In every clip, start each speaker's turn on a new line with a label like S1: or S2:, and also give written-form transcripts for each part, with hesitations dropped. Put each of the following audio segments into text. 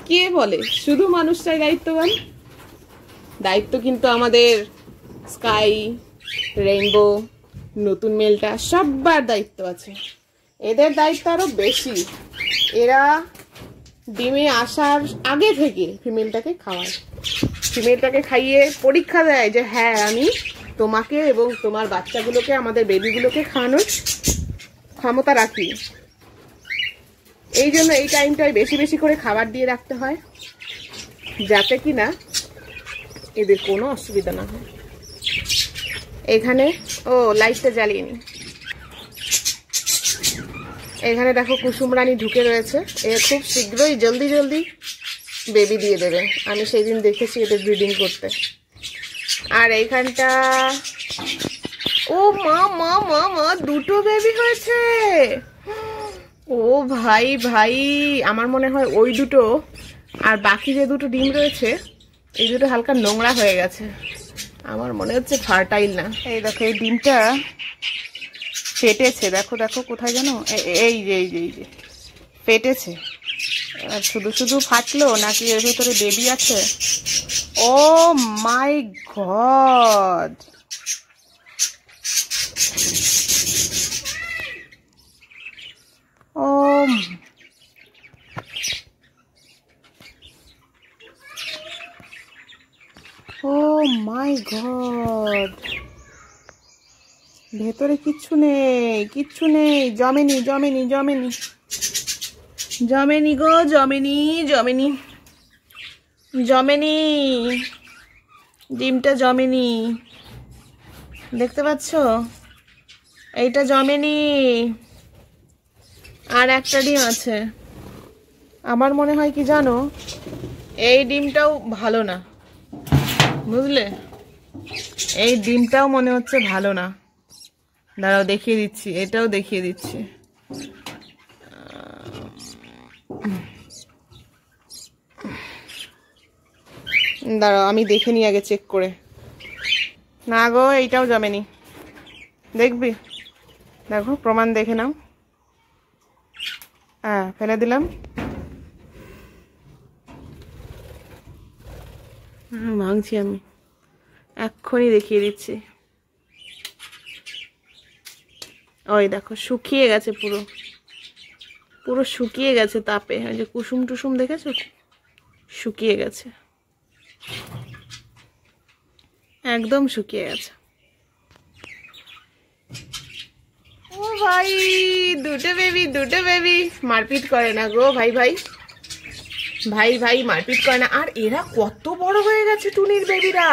S1: কে বলে শুধু মানুষটাই দায়িত্ববান? দায়িত্ব কিন্তু আমাদের স্কাই, রেইনবো, নতুন মেলটা সবার দায়িত্ব আছে। এদের দায়িত্ব আরো বেশি। এরা ডিমে আসার আগে থেকে ফিমেলটাকে খাওয়ায়, ফিমেলটাকে খাইয়ে পরীক্ষা দেয় যে হ্যাঁ আমি তোমাকে এবং তোমার বাচ্চাগুলোকে, আমাদের বেবিগুলোকে খাওয়ানোর ক্ষমতা রাখি। এই জন্য এই টাইমটায় বেশি বেশি করে খাবার দিয়ে রাখতে হয়, যাতে কিনা এদের কোনো অসুবিধা না হয়। এখানে লাইটটা জ্বালিয়ে নি। এখানে দেখো কুসুম রানী ঢুকে রয়েছে। এ খুব শীঘ্রই জলদি জলদি বেবি দিয়ে দেবে। আমি সেই দিন দেখেছি এদের ব্রিডিং করতে। আর এইখানটা ও মা মা মা মা দুটো বেবি হয়েছে। ও ভাই ভাই, আমার মনে হয় ওই দুটো আর বাকি যে দুটো ডিম রয়েছে এই দুটো হালকা নোংরা হয়ে গেছে। আমার মনে হচ্ছে ফার্টাইল না। এই দেখো এই ডিমটা ফেটেছে, দেখো দেখো কোথায় জানো, এই যে এই যে এই যে ফেটেছে। শুধু শুধু ফাটলো নাকি এর ভিতরে বেবি আছে? ও মাই গড, ও ও মাই গড, ভেতরে কিচ্ছু নেই, কিচ্ছু নেই, জমেনি জমেনি জমেনি জমেনি গো, জমেনি জমেনি জমেনি, ডিমটা জমেনি, দেখতে পাচ্ছ? এইটা জমেনি, আর একটা ডিম আছে। আমার মনে হয় কি জানো, এই ডিমটাও ভালো না, বুঝলে? এই ডিমটাও মনে হচ্ছে ভালো না। দাঁড়াও দেখিয়ে দিচ্ছি, এটাও দেখিয়ে দিচ্ছি। দাঁড়াও আমি দেখে নিই আগে চেক করে। না গো, এইটাও জমেনি। দেখবি? দেখো প্রমাণ দেখে নাও। হ্যাঁ ফেলে দিলাম। ভাঙছি আমি, এক্ষুনি দেখিয়ে দিচ্ছি। ওই দেখো শুকিয়ে গেছে, পুরো পুরো শুকিয়ে গেছে তাপে। ওই যে কুসুম টুসুম দেখেছো, শুকিয়ে গেছে, একদম শুকিয়ে গেছে। ও ভাই, দুটো বেবি, দুটো বেবি। মারপিট করে না গো ভাই ভাই, ভাই ভাই মারপিট করে না। আর এরা কত বড় হয়ে গেছে, টুনির বেবিরা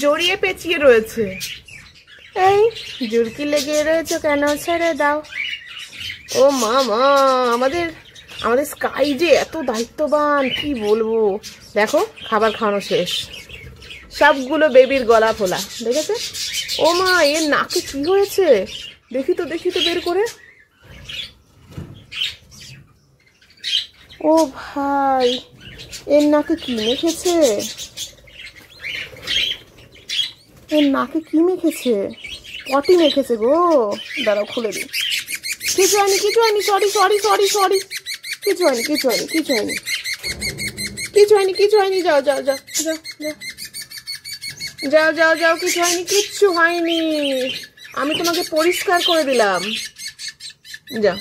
S1: জড়িয়ে পেঁচিয়ে রয়েছে। এই জুরকি লেগে রয়েছে কেন? ছেড়ে দাও। ও মা মা, আমাদের আমাদের স্কাই যে এত দায়িত্ববান কি বলবো। দেখো খাবার খাওয়ানো শেষ, সবগুলো বেবির গলা ফোলা, দেখেছে? ও মা, এর নাকে কি হয়েছে দেখি তো, দেখি তো বের করে। ও ভাই, এর নাকে কি মেখেছে, এর নাকে কি মেখেছে? পটি মেখেছে গো। দাঁড়াও খুলে দিই। কিছু হয়নি, কিছু হয়নি, সরি সরি সরি সরি, কিছু হয়নি, কিছু হয়নি, কিছু হয়নি, কিছু হয়নি, কিছু হয়নি। যাও যাও যাও যাও যাও যাও যাও, কিছু হয়নি, কিচ্ছু হয়নি। আমি তোমাকে পরিষ্কার করে দিলাম। যাও।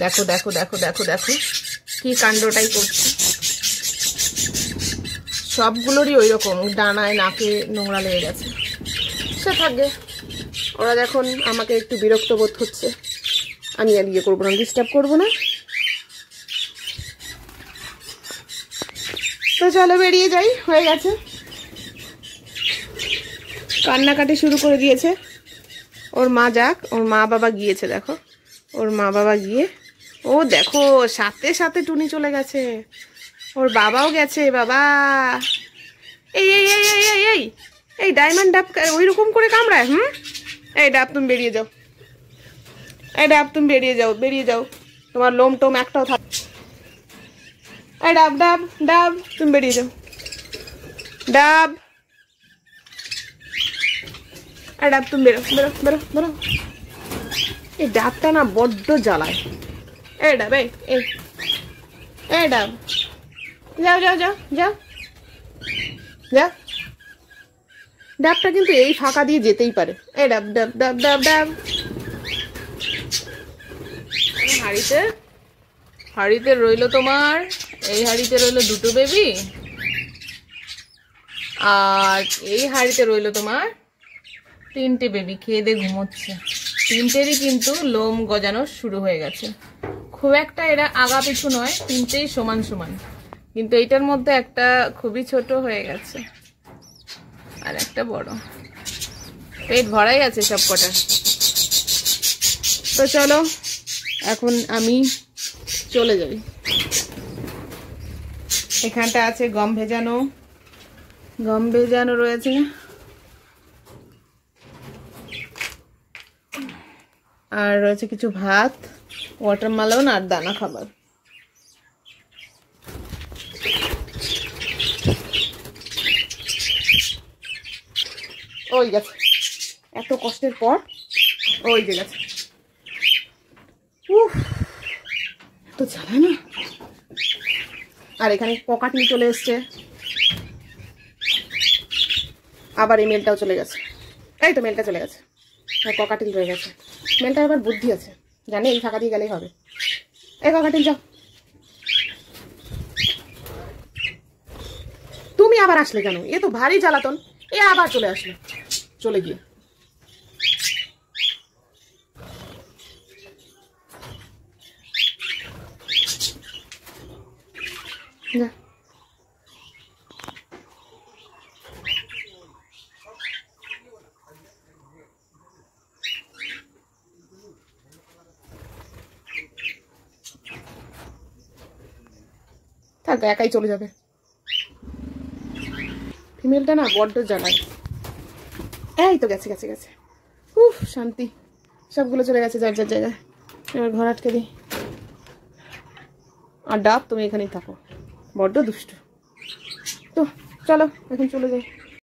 S1: দেখো দেখো দেখো দেখো দেখো কি কাণ্ডটাই করছে। সবগুলোরই ওই রকম ডানায় নাকে নোংরা লেগে গেছে। সে থাকে, ওরা যখন আমাকে একটু বিরক্ত বোধ হচ্ছে, আমি আর ইয়ে করবো না, ডিস্টার্ব করবো না। তো চলো বেরিয়ে যাই, হয়ে গেছে। কান্নাকাটি শুরু করে দিয়েছে। ওর মা যাক, ওর মা বাবা গিয়েছে, দেখো ওর মা বাবা গিয়ে, ও দেখো সাথে সাথে টুনি চলে গেছে, ওর বাবাও গেছে। বাবা এই এই এই এই এই এই এই ডায়মন্ড ডাব ওই রকম করে কামড়ায়। এই ডাব তুমি বেরিয়ে যাও, এই ডাব তুমি বেরিয়ে যাও, বেরিয়ে যাও, তোমার লোম টোম একটাও থাক। এই ডাব ডাব ডাব তুমি বেরিয়ে যাও, ডাব, এই ডাব তুমি বেরো বেরো বেরো বেরো। এই ডাবটা না বড্ড জ্বালায়। এই ডাব, এই এই ডাব, যাও যাও যাও যাও যাও। ডাবটা কিন্তু এই ফাঁকা দিয়ে যেতেই পারে। এই ডাব ডাব ডাব ডাব ডাব। হাঁড়িতে হাঁড়িতে রইলো তোমার, এই হাঁড়িতে রইলো দুটো বেবি, আর এই হাঁড়িতে রইলো তোমার তিনটে বেবি। খেয়ে দিয়ে ঘুমোচ্ছে। তিনটেরই কিন্তু লোম গজানো শুরু হয়ে গেছে। খুব একটা এরা আগা পিছু নয়, তিনটেই সমান সমান, কিন্তু এইটার মধ্যে একটা খুবই ছোট হয়ে গেছে আর একটা বড়। পেট ভরাই আছে সব কটা। তো চলো এখন আমি চলে যাই। এখানটা আছে গম ভেজানো, গম ভেজানো রয়েছে, আর রয়েছে কিছু ভাত, ওয়াটারমেলন আর দানা খাবার। ওই গেছে, এত কষ্টের পর ওই যে গেছে। উফ, তো জ্বালা না। আর এখানে ককাটিল চলে এসছে, আবার এই মেলটাও চলে গেছে। এই তো মেলটা চলে গেছে, আর ককাটিল রয়ে গেছে। মেলটা আবার বুদ্ধি আছে, জানে এই ফাঁকা দিয়ে গেলেই হবে। এই ককাটিল যাও। তুমি আবার আসলে কেন? এ তো ভারী জ্বালাতন। এ আবার চলে আসলো, চলে গিয়ে। যা। থাক, একাই চলে যাবে। ফিমেলটা না বড্ড জ্বালায়। এই তো গেছে গেছে গেছে। উফ, শান্তি। সবগুলো চলে গেছে যার যার জায়গায়। এবার ঘর আটকে দিই। আর ডাব তুমি এখানেই থাকো, বড্ড দুষ্টু। তো চলো এখন চলে যাই।